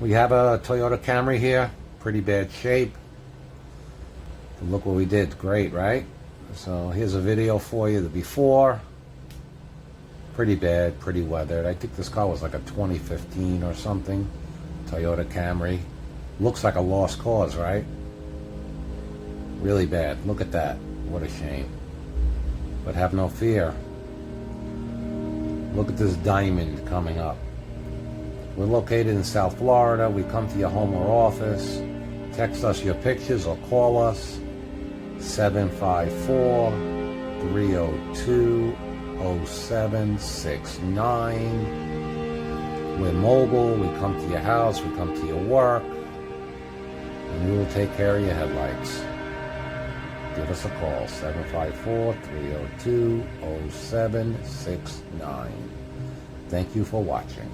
We have a Toyota Camry here, pretty bad shape. And look what we did, great, right? So here's a video for you, the before. Pretty bad, pretty weathered. I think this car was like a 2015 or something. Toyota Camry. Looks like a lost cause, right? Really bad. Look at that. What a shame. But have no fear. Look at this diamond coming up. We're located in South Florida. We come to your home or office. Text us your pictures or call us 754-302-0769. We're mobile. We come to your house. We come to your work. And we will take care of your headlights. Give us a call, 754-302-0769. Thank you for watching.